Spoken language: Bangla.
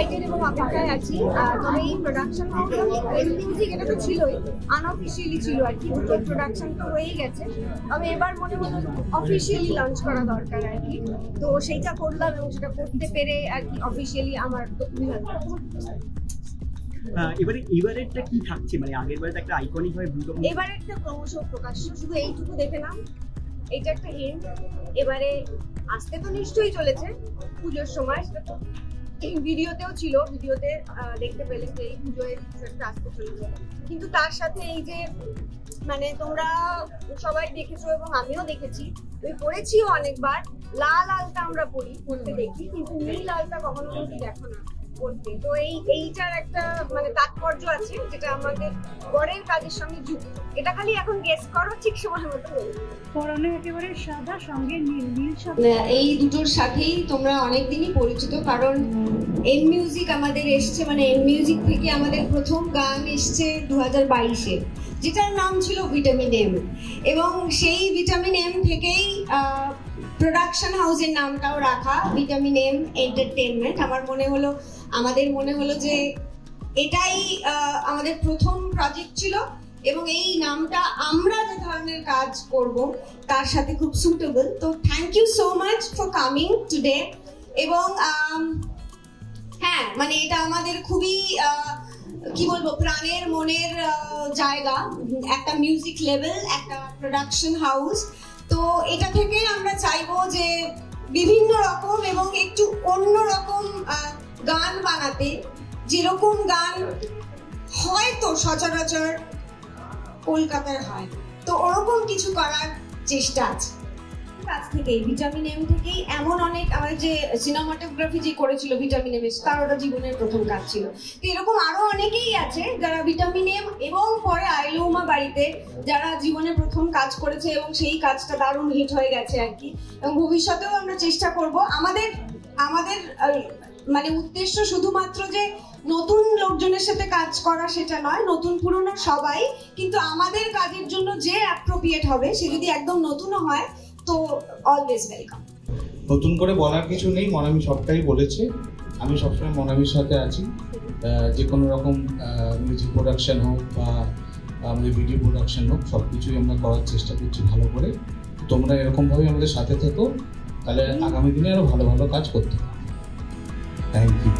এক্সাইটেড এবং অপেক্ষায় আছি। তবে এই প্রোডাকশন হাউস মিউজিক এটা তো ছিলই, আনঅফিসিয়ালি ছিল আর কি, দুটো প্রোডাকশন তো হয়েই গেছে। তবে এবার মনে হলো অফিসিয়ালি লঞ্চ করা দরকার আর কি, তো সেইটা করলাম এবং সেটা করতে পেরে আর কি অফিসিয়ালি আমার তো খুবই ভালো লাগছে। এবারেরটা কি থাকছে, মানে আগের বারে একটা আইকনিক ভাবে এবারেরটা ক্রমশ প্রকাশ্য, শুধু এইটুকু দেখে নাম, এইটা একটা হিন্ট। এবারে আসতে তো নিশ্চয়ই চলেছে পুজোর সময়, সেটা তো এই ভিডিওতেও ছিল, ভিডিওতে দেখতে পেলে যে এই পুজোয় কিছু একটা আসতে চলেছে। কিন্তু তার সাথে এই যে মানে তোমরা সবাই দেখেছো এবং আমিও দেখেছি, আমি পড়েছিও অনেকবার, লাল আলতা আমরা পড়তে দেখি, কিন্তু নীল আলতা কখনো দেখো না পড়তে। তো এইটার একটা মানে তাৎপর্য আছে যেটা আমাদের বরের কাজের সঙ্গে যুক্ত। এটা খালি এখন গেস করো, ঠিক সময় মতো পরনে একেবারে সাদা, সঙ্গে নীল নীল সাদা। এই দুটোর সাথেই তোমরা অনেকদিনই পরিচিত, কারণ এন মিউজিক আমাদের এসছে, মানে এন মিউজিক থেকে আমাদের প্রথম গান এসছে 2022-এ, যেটার নাম ছিল ভিটামিন এম। এবং সেই ভিটামিন এম থেকেই প্রোডাকশন হাউসের নামটাও রাখা, ভিটামিন এম এন্টারটেনমেন্ট। আমাদের মনে হলো যে এটাই আমাদের প্রথম প্রজেক্ট ছিল এবং এই নামটা আমরা যে ধরনের কাজ করব তার সাথে খুব সুটেবল। তো thank you so much for coming today. এবং হ্যাঁ, মানে এটা আমাদের খুবই কি বলবো, প্রাণের মনের জায়গা, একটা মিউজিক লেভেল, একটা প্রোডাকশন হাউস। তো এটা থেকে আমরা চাইবো যে বিভিন্ন রকম এবং একটু অন্য রকম গান বানাতে, যেরকম গান হয়তো সচরাচর কলকাতায় হয়, তো ওরকম কিছু করার চেষ্টা আছে। কাজ থেকেই ভিটামিন এম থেকেই এমন অনেক, আমাদের যে সিনেমাটোগ্রাফি যে করেছিল ভিটামিন এম, তার ওটা জীবনের প্রথম কাজ ছিল। তো এরকম আরো অনেকেই আছে যারা ভিটামিন এম এবং পরে আইলুমা বাড়িতে যারা জীবনে প্রথম কাজ করেছে এবং সেই কাজটা দারুণ হিট হয়ে গেছে আর কি। এবং ভবিষ্যতেও আমরা চেষ্টা করব, আমাদের মানে উদ্দেশ্য শুধুমাত্র যে নতুন লোকজনের সাথে কাজ করা সেটা নয়, নতুন পুরনো সবাই, কিন্তু আমাদের কাজের জন্য যে অ্যাপ্রোপ্রিয়েট হবে সে যদি একদম নতুনও হয় তো অলওয়েজ ওয়েলকাম। নতুন করে বলার কিছু নেই, মনামি সবটাই বলেছে। আমি সবসময় মনামির সাথে আছি, যে কোনো রকম মিউজিক প্রোডাকশন হোক বা আমাদের ভিডিও প্রোডাকশন হোক, সব কিছুই আমরা করার চেষ্টা করছি ভালো করে। তোমরা এরকমভাবে আমাদের সাথে থেকো, তাহলে আগামী দিনে আরো ভালো ভালো কাজ করতে হবে। Thank you.